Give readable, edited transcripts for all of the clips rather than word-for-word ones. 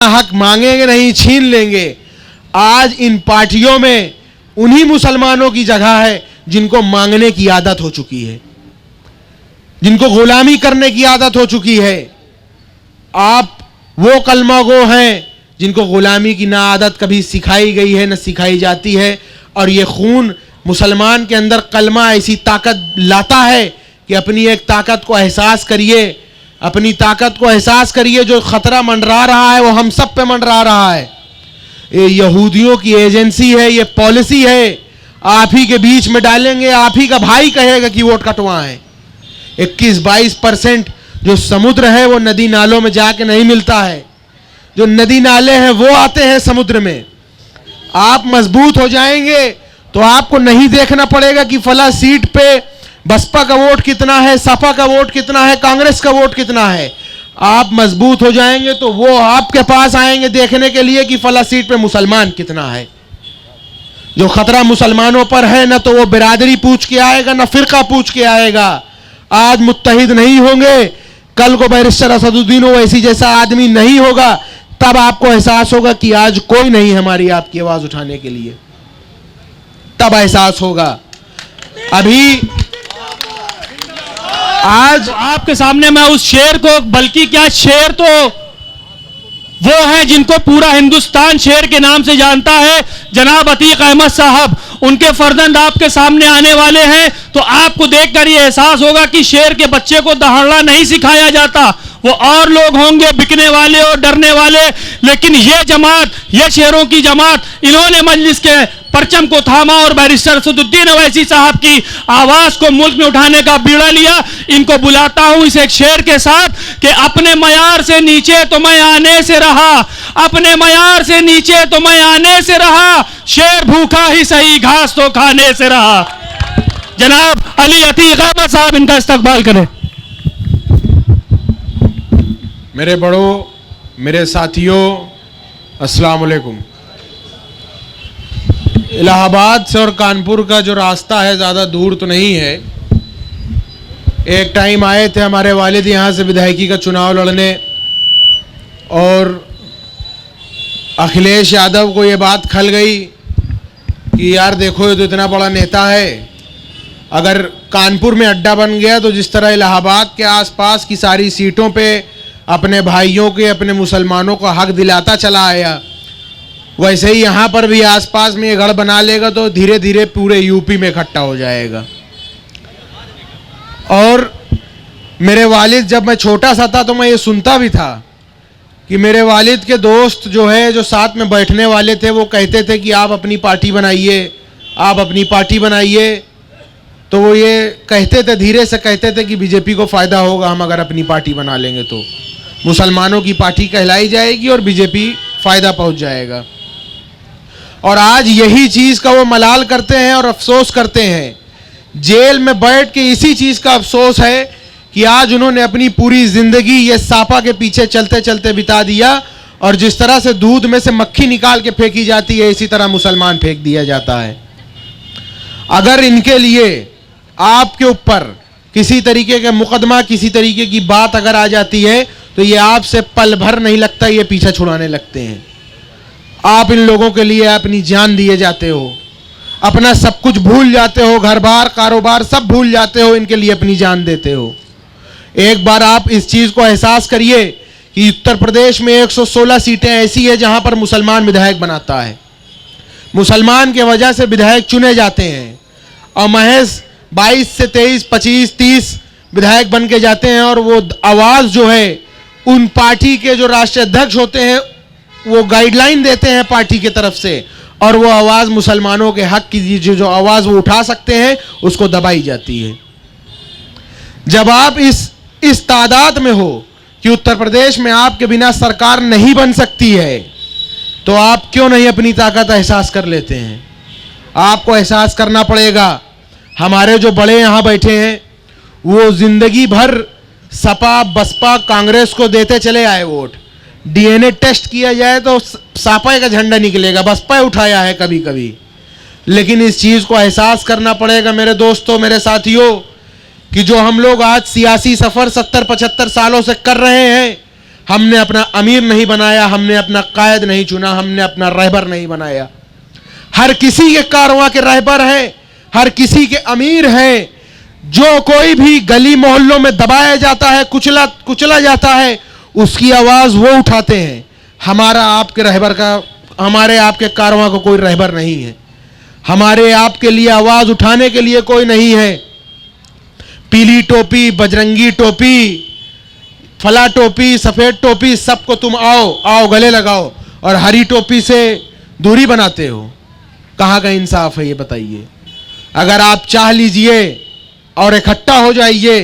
हक मांगेंगे नहीं, छीन लेंगे। आज इन पार्टियों में उन्हीं मुसलमानों की जगह है जिनको मांगने की आदत हो चुकी है, जिनको गुलामी करने की आदत हो चुकी है। आप वो कलमा गो हैं जिनको गुलामी की ना आदत कभी सिखाई गई है, ना सिखाई जाती है। और ये खून मुसलमान के अंदर कलमा ऐसी ताकत लाता है कि अपनी एक ताकत को एहसास करिए, अपनी ताकत को एहसास करिए। जो खतरा मंडरा रहा है वो हम सब पे मंडरा रहा है। ये यहूदियों की एजेंसी है, ये पॉलिसी है। आप ही के बीच में डालेंगे, आप ही का भाई कहेगा कि वोट कटवाएं। 21-22% जो समुद्र है वो नदी नालों में जाके नहीं मिलता है। जो नदी नाले हैं वो आते हैं समुद्र में। आप मजबूत हो जाएंगे तो आपको नहीं देखना पड़ेगा कि फला सीट पे बसपा का वोट कितना है, सपा का वोट कितना है, कांग्रेस का वोट कितना है। आप मजबूत हो जाएंगे तो वो आपके पास आएंगे देखने के लिए कि फला सीट पे मुसलमान कितना है। जो खतरा मुसलमानों पर है, ना तो वो बिरादरी पूछ के आएगा, ना फिरका पूछ के आएगा। आज मुत्तहिद नहीं होंगे, कल को बैरिस्टर असदुद्दीन ओवैसी जैसा आदमी नहीं होगा, तब आपको एहसास होगा कि आज कोई नहीं हमारी आपकी आवाज उठाने के लिए, तब एहसास होगा। अभी आज आपके सामने मैं उस शेर को, बल्कि क्या शेर तो वो है जिनको पूरा हिंदुस्तान शेर के नाम से जानता है, जनाब अतीक अहमद साहब। उनके फर्जंद आपके सामने आने वाले हैं तो आपको देखकर ये एहसास होगा कि शेर के बच्चे को दहाड़ना नहीं सिखाया जाता। वो और लोग होंगे बिकने वाले और डरने वाले, लेकिन ये जमात, ये शेरों की जमात, इन्होंने मजलिस के परचम को थामा और बैरिस्टर असदुद्दीन ओवैसी साहब की आवाज को मुल्क में उठाने का बीड़ा लिया। इनको बुलाता हूं इस एक शेर के साथ कि अपने मयार से नीचे तो मैं आने से रहा, अपने मयार से नीचे तो मैं आने से रहा, शेर भूखा ही सही घास तो खाने से रहा। जनाब अली अतीक अहमद साहब इनका इस्तकबाल करें। मेरे बड़ों, मेरे साथियों, अस्सलाम वालेकुम। इलाहाबाद से और कानपुर का जो रास्ता है ज़्यादा दूर तो नहीं है। एक टाइम आए थे हमारे वालिद यहाँ से विधायकी का चुनाव लड़ने, और अखिलेश यादव को ये बात खल गई कि यार देखो ये तो इतना बड़ा नेता है, अगर कानपुर में अड्डा बन गया तो जिस तरह इलाहाबाद के आसपास की सारी सीटों पे अपने भाइयों के, अपने मुसलमानों को हक दिलाता चला आया, वैसे ही यहाँ पर भी आसपास में ये गढ़ बना लेगा तो धीरे धीरे पूरे यूपी में इकट्ठा हो जाएगा। और मेरे वालिद, जब मैं छोटा सा था तो मैं ये सुनता भी था कि मेरे वालिद के दोस्त जो है, जो साथ में बैठने वाले थे, वो कहते थे कि आप अपनी पार्टी बनाइए, आप अपनी पार्टी बनाइए। तो वो ये कहते थे, धीरे से कहते थे कि बीजेपी को फ़ायदा होगा हम अगर अपनी पार्टी बना लेंगे, तो मुसलमानों की पार्टी कहलाई जाएगी और बीजेपी फ़ायदा पहुंच जाएगा। और आज यही चीज़ का वो मलाल करते हैं और अफसोस करते हैं। जेल में बैठ के इसी चीज़ का अफसोस है कि आज उन्होंने अपनी पूरी ज़िंदगी ये सापा के पीछे चलते चलते बिता दिया, और जिस तरह से दूध में से मक्खी निकाल के फेंकी जाती है, इसी तरह मुसलमान फेंक दिया जाता है। अगर इनके लिए आपके ऊपर किसी तरीके का मुकदमा, किसी तरीके की बात अगर आ जाती है तो ये आपसे पल भर नहीं लगता, ये पीछा छुड़ाने लगते हैं। आप इन लोगों के लिए अपनी जान दिए जाते हो, अपना सब कुछ भूल जाते हो, घर बार कारोबार सब भूल जाते हो, इनके लिए अपनी जान देते हो। एक बार आप इस चीज़ को एहसास करिए कि उत्तर प्रदेश में 116 सीटें ऐसी है जहां पर मुसलमान विधायक बनाता है, मुसलमान के वजह से विधायक चुने जाते हैं, और महज 22 से 23, 25, 30 विधायक बन के जाते हैं। और वो आवाज़ जो है उन पार्टी के जो राष्ट्रीय अध्यक्ष होते हैं वो गाइडलाइन देते हैं पार्टी की तरफ से, और वो आवाज़ मुसलमानों के हक की जो आवाज़ वो उठा सकते हैं उसको दबाई जाती है। जब आप इस तादाद में हो कि उत्तर प्रदेश में आपके बिना सरकार नहीं बन सकती है, तो आप क्यों नहीं अपनी ताकत एहसास कर लेते हैं? आपको एहसास करना पड़ेगा। हमारे जो बड़े यहाँ बैठे हैं वो जिंदगी भर सपा, बसपा, कांग्रेस को देते चले आए वोट। डीएनए टेस्ट किया जाए तो सापा का झंडा निकलेगा, बसपा उठाया है कभी कभी। लेकिन इस चीज़ को एहसास करना पड़ेगा मेरे दोस्तों, मेरे साथियों, कि जो हम लोग आज सियासी सफ़र 70-75 सालों से कर रहे हैं, हमने अपना अमीर नहीं बनाया, हमने अपना कायद नहीं चुना, हमने अपना रहबर नहीं बनाया। हर किसी के कारवां के रहबर हैं, हर किसी के अमीर हैं। जो कोई भी गली मोहल्लों में दबाया जाता है, कुचला जाता है, उसकी आवाज वो उठाते हैं। हमारा आपके रहबर का, हमारे आपके कारवां को कोई रहबर नहीं है। हमारे आपके लिए आवाज उठाने के लिए कोई नहीं है। पीली टोपी, बजरंगी टोपी, फला टोपी, सफेद टोपी, सबको तुम आओ आओ गले लगाओ, और हरी टोपी से दूरी बनाते हो। कहाँ का इंसाफ है ये बताइए। अगर आप चाह लीजिए और इकट्ठा हो जाइए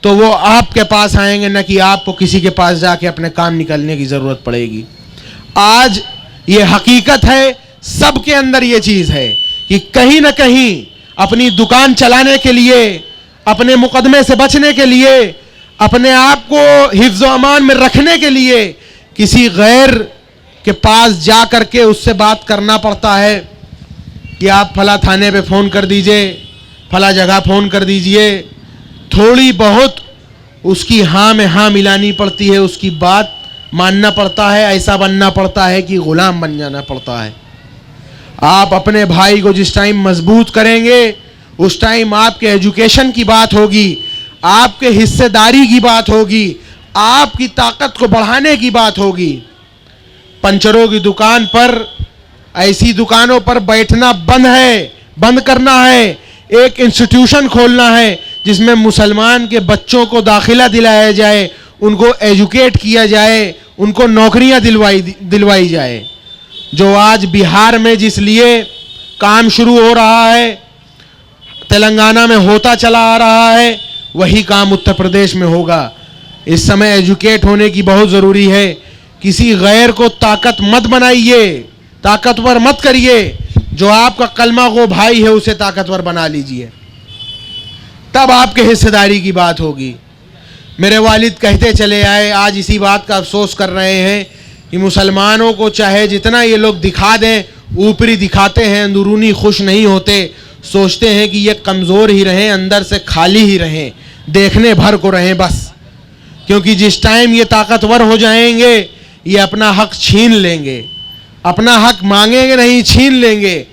तो वो आपके पास आएंगे, न कि आपको किसी के पास जाके अपने काम निकलने की जरूरत पड़ेगी। आज ये हकीकत है, सबके अंदर ये चीज है कि कहीं ना कहीं अपनी दुकान चलाने के लिए, अपने मुकदमे से बचने के लिए, अपने आप को हिफ्ज़ अमान में रखने के लिए किसी गैर के पास जा करके उससे बात करना पड़ता है कि आप फला थाने पे फ़ोन कर दीजिए, फला जगह फ़ोन कर दीजिए। थोड़ी बहुत उसकी हाँ में हाँ मिलानी पड़ती है, उसकी बात मानना पड़ता है। ऐसा बनना पड़ता है कि गुलाम बन जाना पड़ता है। आप अपने भाई को जिस टाइम मजबूत करेंगे, उस टाइम आपके एजुकेशन की बात होगी, आपके हिस्सेदारी की बात होगी, आपकी ताकत को बढ़ाने की बात होगी। पंचरों की दुकान पर, ऐसी दुकानों पर बैठना बंद है, बंद करना है। एक इंस्टीट्यूशन खोलना है जिसमें मुसलमान के बच्चों को दाखिला दिलाया जाए, उनको एजुकेट किया जाए, उनको नौकरियां दिलवाई जाए। जो आज बिहार में जिस लिए काम शुरू हो रहा है, तेलंगाना में होता चला आ रहा है, वही काम उत्तर प्रदेश में होगा। इस समय एजुकेट होने की बहुत ज़रूरी है। किसी गैर को ताकत मत बनाइए, ताकतवर मत करिए। जो आपका कलमा गो भाई है उसे ताकतवर बना लीजिए, तब आपके हिस्सेदारी की बात होगी। मेरे वालिद कहते चले आए, आज इसी बात का अफसोस कर रहे हैं कि मुसलमानों को चाहे जितना ये लोग दिखा दें, ऊपरी दिखाते हैं, अंदरूनी खुश नहीं होते। सोचते हैं कि ये कमज़ोर ही रहें, अंदर से खाली ही रहें, देखने भर को रहें बस। क्योंकि जिस टाइम ये ताकतवर हो जाएंगे, ये अपना हक छीन लेंगे। अपना हक मांगेंगे नहीं, छीन लेंगे।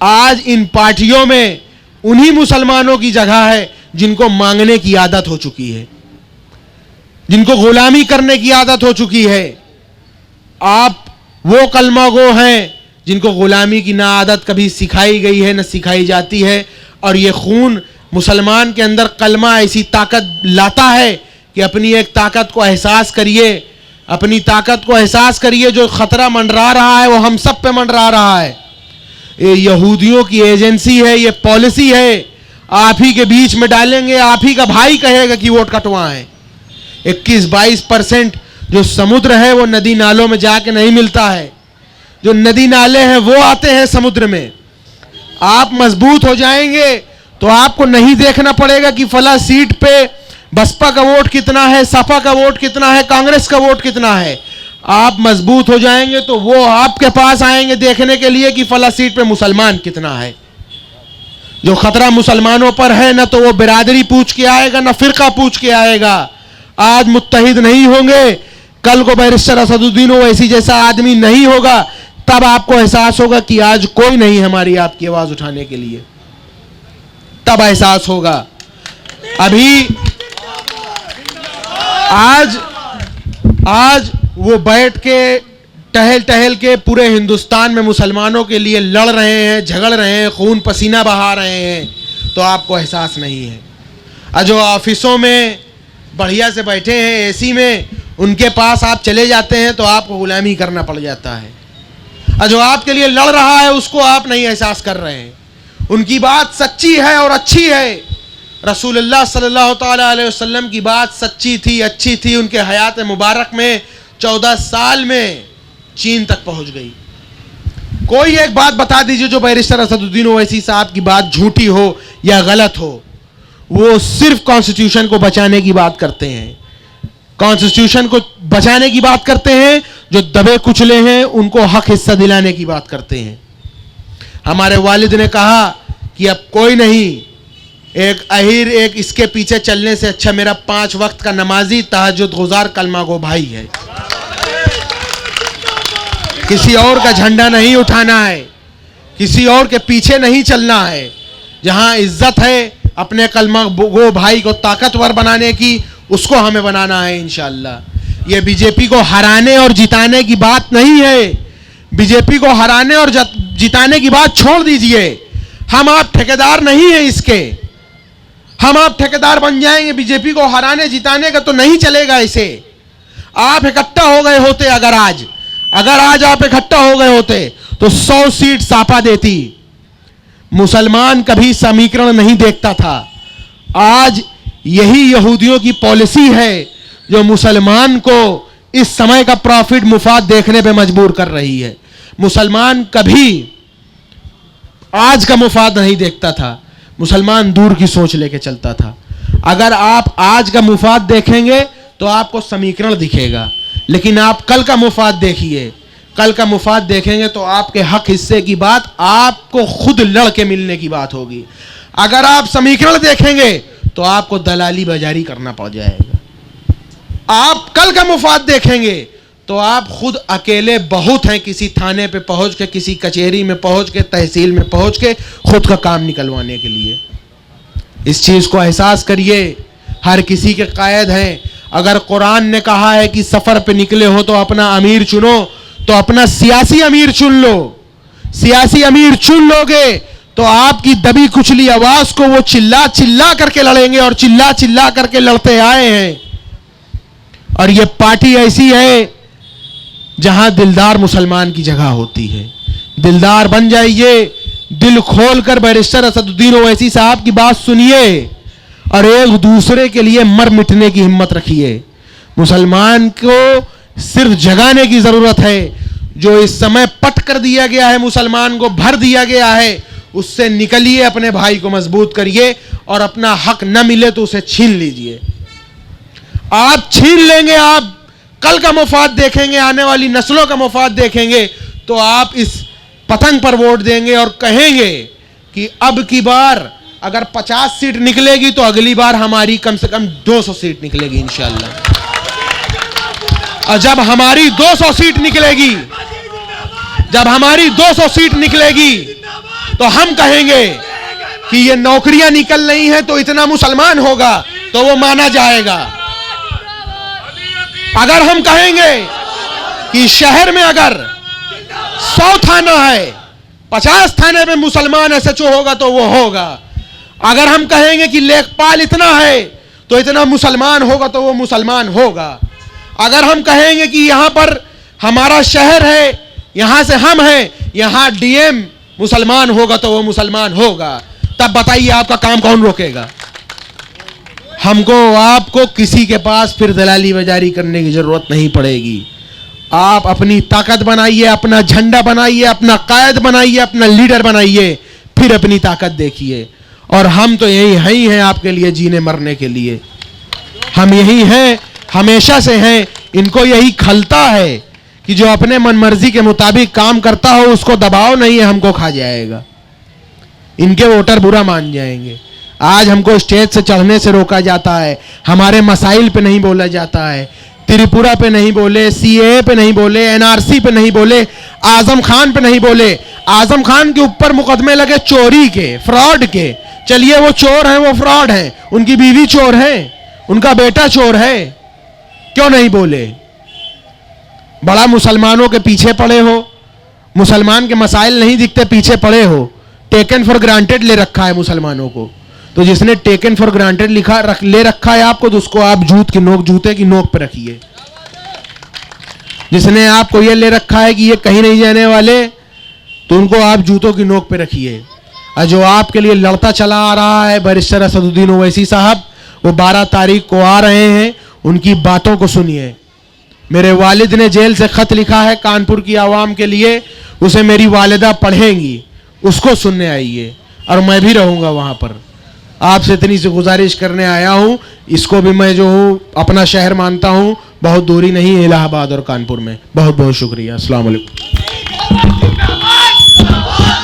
आज इन पार्टियों में उन्हीं मुसलमानों की जगह है जिनको मांगने की आदत हो चुकी है, जिनको गुलामी करने की आदत हो चुकी है। आप वो कलमा गो हैं जिनको गुलामी की ना आदत कभी सिखाई गई है, ना सिखाई जाती है। और ये खून मुसलमान के अंदर कलमा ऐसी ताकत लाता है कि अपनी एक ताकत को एहसास करिए, अपनी ताकत को एहसास करिए। जो खतरा मंडरा रहा है वो हम सब पे मंडरा रहा है। ये यहूदियों की एजेंसी है, ये पॉलिसी है। आप ही के बीच में डालेंगे, आप ही का भाई कहेगा कि वोट कटवाएं। 21-22% जो समुद्र है वो नदी नालों में जाके नहीं मिलता है। जो नदी नाले हैं वो आते हैं समुद्र में। आप मजबूत हो जाएंगे तो आपको नहीं देखना पड़ेगा कि फला सीट पे बसपा का वोट कितना है, सपा का वोट कितना है, कांग्रेस का वोट कितना है। आप मजबूत हो जाएंगे तो वो आपके पास आएंगे देखने के लिए कि फला सीट पे मुसलमान कितना है। जो खतरा मुसलमानों पर है, ना तो वो बिरादरी पूछ के आएगा, ना फिरका पूछ के आएगा। आज मुत्तहिद नहीं होंगे, कल को बैरिस्टर असदुद्दीन ओवैसी जैसा आदमी नहीं होगा, तब आपको एहसास होगा कि आज कोई नहीं हमारी आपकी आवाज उठाने के लिए। तब एहसास होगा। अभी आज वो बैठ के टहल टहल के पूरे हिंदुस्तान में मुसलमानों के लिए लड़ रहे हैं, झगड़ रहे हैं, खून पसीना बहा रहे हैं, तो आपको एहसास नहीं है। और जो ऑफिसों में बढ़िया से बैठे हैं एसी में, उनके पास आप चले जाते हैं तो आपको गुलामी करना पड़ जाता है। और जो आपके लिए लड़ रहा है उसको आप नहीं एहसास कर रहे हैं। उनकी बात सच्ची है और अच्छी है। रसूलुल्लाह सल्लल्लाहु ताला अलैहि वसल्लम की बात सच्ची थी, अच्छी थी। उनके हयात मुबारक में 14 साल में चीन तक पहुंच गई। कोई एक बात बता दीजिए जो बैरिस्टर असदुद्दीन ओवैसी साहब की बात झूठी हो या गलत हो। वो सिर्फ कॉन्स्टिट्यूशन को बचाने की बात करते हैं, कॉन्स्टिट्यूशन को बचाने की बात करते हैं। जो दबे कुचले हैं उनको हक हिस्सा दिलाने की बात करते हैं। हमारे वालिद ने कहा कि अब कोई नहीं, एक अहीर, एक इसके पीछे चलने से अच्छा मेरा 5 वक्त का नमाजी तहज्जुद गुजार कलमा गो भाई है। किसी और का झंडा नहीं उठाना है, किसी और के पीछे नहीं चलना है। जहां इज्जत है अपने कलमा गो भाई को ताकतवर बनाने की, उसको हमें बनाना है इंशाअल्लाह। ये बीजेपी को हराने और जिताने की बात नहीं है। बीजेपी को हराने और जिताने की बात छोड़ दीजिए। हम आप ठेकेदार नहीं है इसके। हम आप ठेकेदार बन जाएंगे बीजेपी को हराने जिताने का, तो नहीं चलेगा इसे। आप इकट्ठा हो गए होते, अगर आज आप इकट्ठा हो गए होते तो 100 सीट सापा देती। मुसलमान कभी समीकरण नहीं देखता था। आज यही यहूदियों की पॉलिसी है जो मुसलमान को इस समय का प्रॉफिट मुफाद देखने पे मजबूर कर रही है। मुसलमान कभी आज का मुफाद नहीं देखता था, मुसलमान दूर की सोच लेके चलता था। अगर आप आज का मुफाद देखेंगे तो आपको समीकरण दिखेगा, लेकिन आप कल का मुफाद देखिए। कल का मुफाद देखेंगे तो आपके हक हिस्से की बात आपको खुद लड़ के मिलने की बात होगी। अगर आप समीकरण देखेंगे तो आपको दलाली बाजारी करना पड़ जाएगा। आप कल का मुफाद देखेंगे तो आप खुद अकेले बहुत हैं, किसी थाने पे पहुंच के, किसी कचहरी में पहुंच के, तहसील में पहुंच के खुद का काम निकलवाने के लिए। इस चीज को एहसास करिए। हर किसी के कायद हैं। अगर कुरान ने कहा है कि सफर पे निकले हो तो अपना अमीर चुनो, तो अपना सियासी अमीर चुन लो। सियासी अमीर चुन लोगे तो आपकी दबी कुचली आवाज को वो चिल्ला चिल्ला करके लड़ेंगे, और चिल्ला चिल्ला करके लड़ते आए हैं। और ये पार्टी ऐसी है जहां दिलदार मुसलमान की जगह होती है। दिलदार बन जाइए, दिल खोलकर बैरिस्टर असदुद्दीन ओवैसी साहब की बात सुनिए और एक दूसरे के लिए मर मिटने की हिम्मत रखिए। मुसलमान को सिर्फ जगाने की जरूरत है। जो इस समय पट कर दिया गया है, मुसलमान को भर दिया गया है, उससे निकलिए, अपने भाई को मजबूत करिए, और अपना हक न मिले तो उसे छीन लीजिए। आप छीन लेंगे, आप कल का मुफाद देखेंगे, आने वाली नस्लों का मुफाद देखेंगे, तो आप इस पतंग पर वोट देंगे और कहेंगे कि अब की बार अगर 50 सीट निकलेगी तो अगली बार हमारी कम से कम 200 सीट निकलेगी इंशाअल्लाह। और जब हमारी 200 सीट निकलेगी, जब हमारी 200 सीट निकलेगी तो हम कहेंगे कि ये नौकरियां निकल रही हैं तो इतना मुसलमान होगा, तो वो माना जाएगा। अगर हम कहेंगे कि शहर में अगर 100 थाना है, 50 थाने में मुसलमान एसएचओ होगा तो वो होगा। अगर हम कहेंगे कि लेखपाल इतना है तो इतना मुसलमान होगा तो वो मुसलमान होगा। अगर हम कहेंगे कि यहां पर हमारा शहर है, यहां से हम हैं, यहां डीएम मुसलमान होगा तो वो मुसलमान होगा। तब बताइए आपका काम कौन रोकेगा? हमको आपको किसी के पास फिर दलाली बाजारी करने की जरूरत नहीं पड़ेगी। आप अपनी ताकत बनाइए, अपना झंडा बनाइए, अपना कायद बनाइए, अपना लीडर बनाइए, फिर अपनी ताकत देखिए। और हम तो यही हैं आपके लिए, जीने मरने के लिए हम यही हैं, हमेशा से हैं। इनको यही खलता है कि जो अपने मनमर्जी के मुताबिक काम करता हो उसको दबाव नहीं है, हमको खा जाएगा। इनके वोटर बुरा मान जाएंगे। आज हमको स्टेज से चढ़ने से रोका जाता है, हमारे मसाइल पे नहीं बोला जाता है। त्रिपुरा पे नहीं बोले, सीएए पे नहीं बोले, एनआरसी पे नहीं बोले, आजम खान पे नहीं बोले। आजम खान के ऊपर मुकदमे लगे चोरी के, फ्रॉड के। चलिए वो चोर हैं, वो फ्रॉड हैं, उनकी बीवी चोर है, उनका बेटा चोर है, क्यों नहीं बोले? बड़ा मुसलमानों के पीछे पड़े हो, मुसलमान के मसाइल नहीं दिखते, पीछे पड़े हो, टेकन फॉर ग्रांटेड ले रखा है मुसलमानों को। तो जिसने टेकन फॉर ग्रांटेड ले रखा है आपको, तो उसको आप जूते की नोक पे रखिए। जिसने आपको ये ले रखा है कि ये कहीं नहीं जाने वाले, तो उनको आप जूतों की नोक पे रखिए। और जो आपके लिए लड़ता चला आ रहा है बैरिस्टर असदुद्दीन ओवैसी साहब, वो 12 तारीख को आ रहे हैं, उनकी बातों को सुनिए। मेरे वालिद ने जेल से खत लिखा है कानपुर की आवाम के लिए, उसे मेरी वालिदा पढ़ेंगी, उसको सुनने आइए, और मैं भी रहूंगा वहां पर। आपसे इतनी सी गुजारिश करने आया हूं। इसको भी मैं जो हूं अपना शहर मानता हूं, बहुत दूरी नहीं है इलाहाबाद और कानपुर में। बहुत बहुत शुक्रिया। अस्सलाम वालेकुम।